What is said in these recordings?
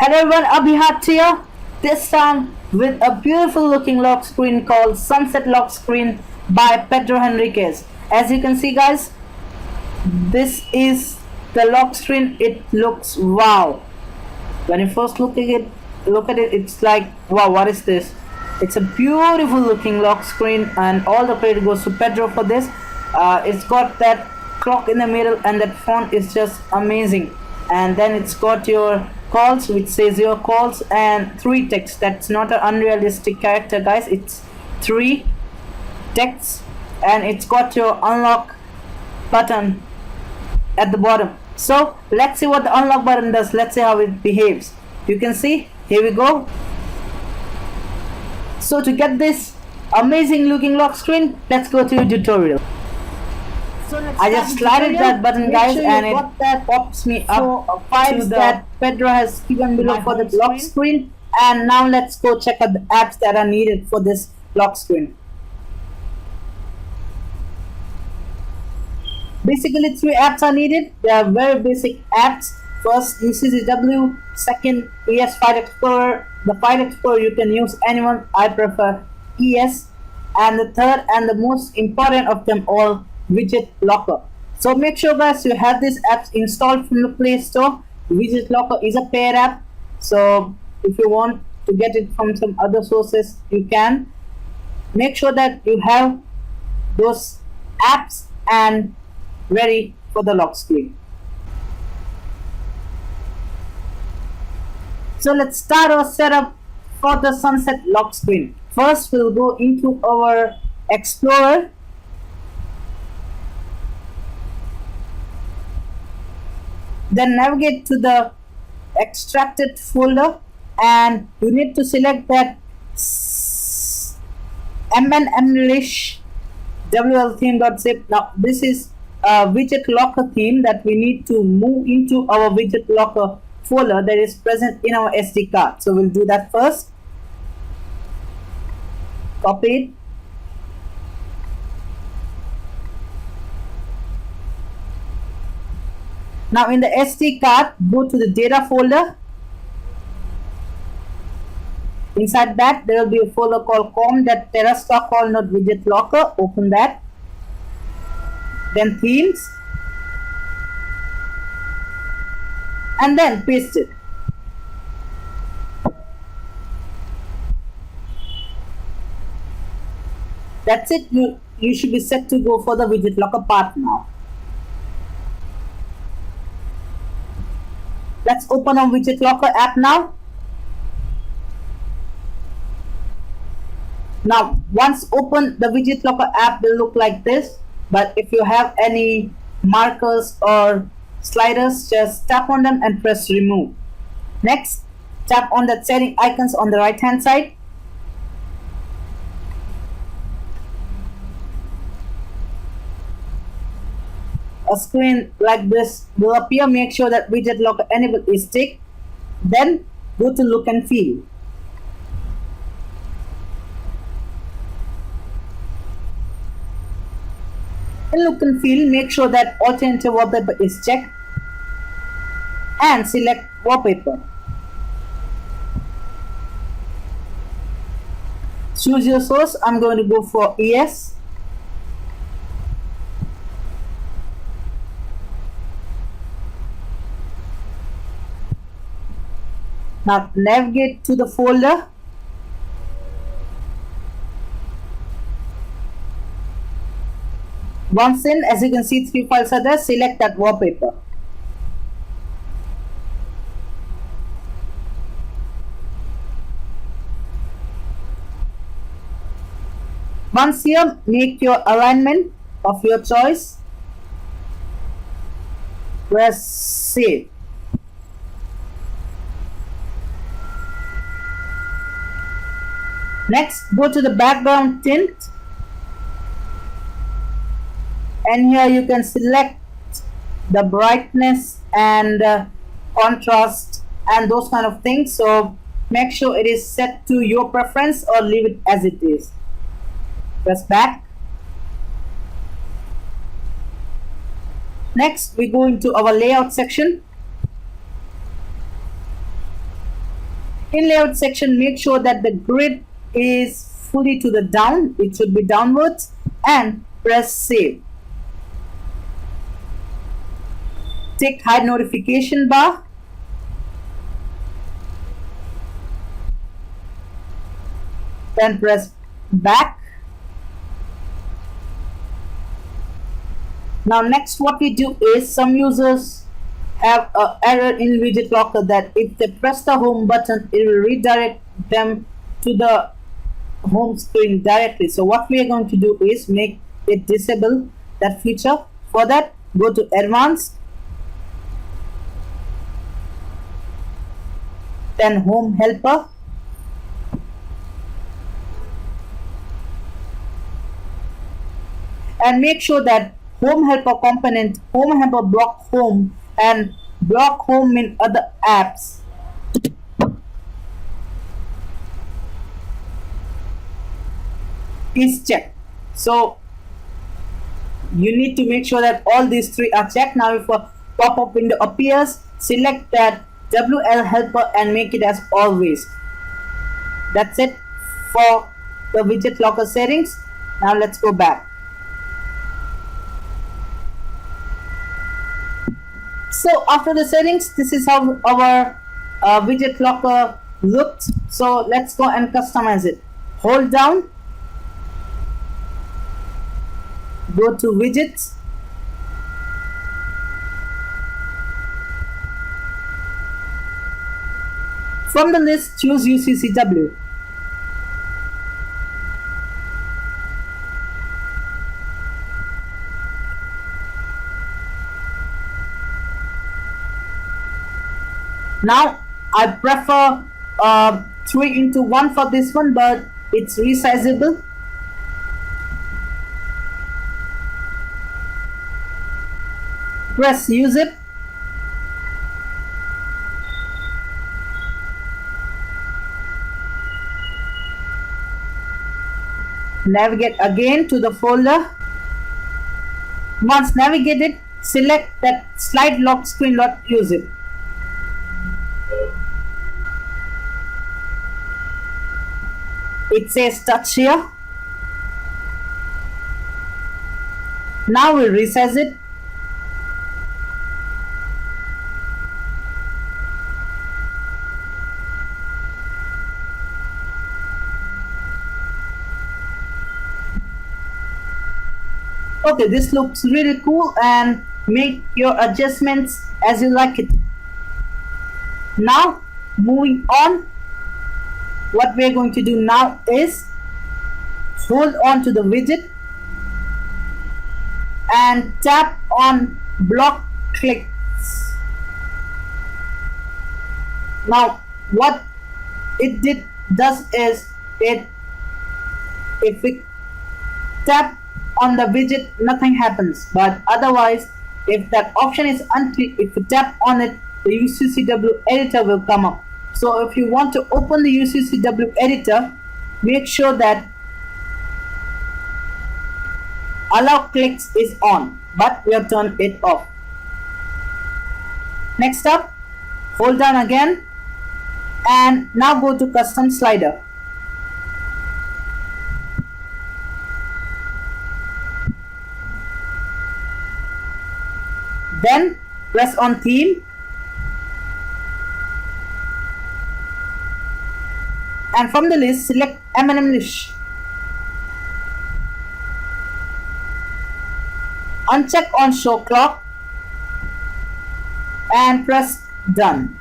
Hello everyone, Abhihat here. This time with a beautiful looking lock screen called Sunset Lock Screen by Pedro Henriques. As you can see guys, this is the lock screen. It looks wow. When you first look at it, it's like wow, what is this? It's a beautiful looking lock screen and all the credit goes to Pedro for this. It's got that clock in the middle and that font is just amazing. And then it's got your calls, which says your calls, and 3 text. That's not an unrealistic character guys, it's 3 texts, and it's got your unlock button at the bottom. So let's see what the unlock button does. Let's see how it behaves. You can see, here we go. So to get this amazing looking lock screen, let's go to your tutorial. So I just slided that button guys, and it pops me up files that Pedro has given below for the lock screen. And now let's go check out the apps that are needed for this lock screen. Basically 3 apps are needed. They are very basic apps. First, UCCW. Second, ES File Explorer. The File Explorer you can use anyone. I prefer ES. And the third and the most important of them all, Widget Locker. So make sure guys you have these apps installed from the Play Store. Widget Locker is a paid app, so if you want to get it from some other sources you can. Make sure that you have those apps and ready for the lock screen. So let's start our setup for the Sunset lock screen. First we'll go into our Explorer. Then navigate to the extracted folder, and you need to select that mnmlish wl theme.zip. Now this is a widget locker theme that we need to move into our widget locker folder that is present in our SD card. So we'll do that first. Copy it. Now in the SD card, go to the data folder. Inside that there will be a folder called com.terrastar.widget locker. Open that. Then themes. And then paste it. That's it. You should be set to go for the widget locker part now. Let's open our Widget Locker app now. Now, once open, the Widget Locker app will look like this. But if you have any markers or sliders, just tap on them and press remove. Next, tap on the setting icons on the right hand side. A screen like this will appear. Make sure that Widget Locker enable is ticked. Then go to look and feel. In look and feel, make sure that alternative wallpaper is checked and select wallpaper. Choose your source. I'm going to go for ES. Now navigate to the folder. Once in, as you can see 3 files are there, select that wallpaper. Once here, make your alignment of your choice. Press save. Next, go to the background tint, and here you can select the brightness and contrast and those kind of things. So make sure it is set to your preference or leave it as it is. Press back. Next, we go into our layout section. In layout section, make sure that the grid is fully to the down. It should be downwards, and press save. Take hide notification bar. Then press back. Now next what we do is, some users have an error in Widget Locker that if they press the home button, it will redirect them to the home screen directly. So what we are going to do is make it disable that feature. For that, go to advanced, then home helper, and make sure that home helper component, home helper block home, and block home in other apps is checked. So you need to make sure that all these three are checked. Now if a pop-up window appears, select that WL helper and make it as always. That's it for the widget locker settings. Now let's go back. So after the settings, this is how our widget locker looked. So let's go and customize it. Hold down, go to widgets, from the list choose UCCW. Now I prefer 3:1 for this one, but it's resizable. Press use it. Navigate again to the folder. Once navigated, select that slide lock screen, not use it. It says touch here. Now we'll resize it. Okay, this looks really cool, and make your adjustments as you like it. Now moving on, what we're going to do now is hold on to the widget and tap on block clicks. Now what it does is, if we tap on the widget, nothing happens, but otherwise if that option is unclicked, if you tap on it, the UCCW editor will come up. So if you want to open the UCCW editor, make sure that allow clicks is on, but we have turned it off. Next up, hold down again and now go to custom slider. Then press on theme and from the list select English. Uncheck on show clock and press done.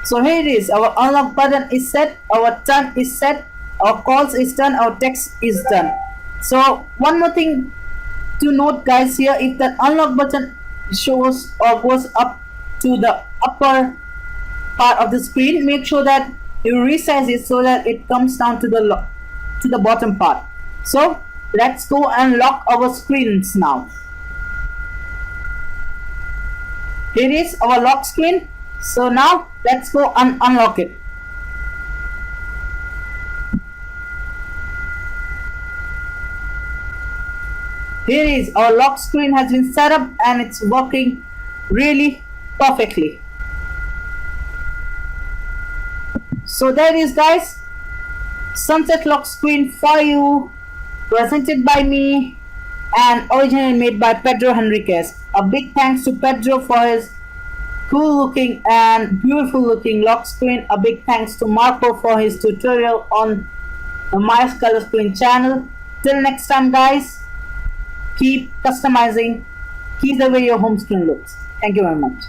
So here it is, our unlock button is set, our time is set, our calls is done, our text is done. So one more thing to note guys here, if that unlock button shows or goes up to the upper part of the screen, make sure that you resize it so that it comes down to the bottom part. So let's go and lock our screens now. Here is our lock screen. So now let's go and unlock it. Here is our lock screen has been set up and it's working really perfectly. So there it is, guys. Sunset lock screen for you, presented by me and originally made by Pedro Henriques. A big thanks to Pedro for his cool looking and beautiful looking lock screen. A big thanks to Marco for his tutorial on the MyColorscreen channel. Till next time, guys, keep customizing, keep the way your home screen looks. Thank you very much.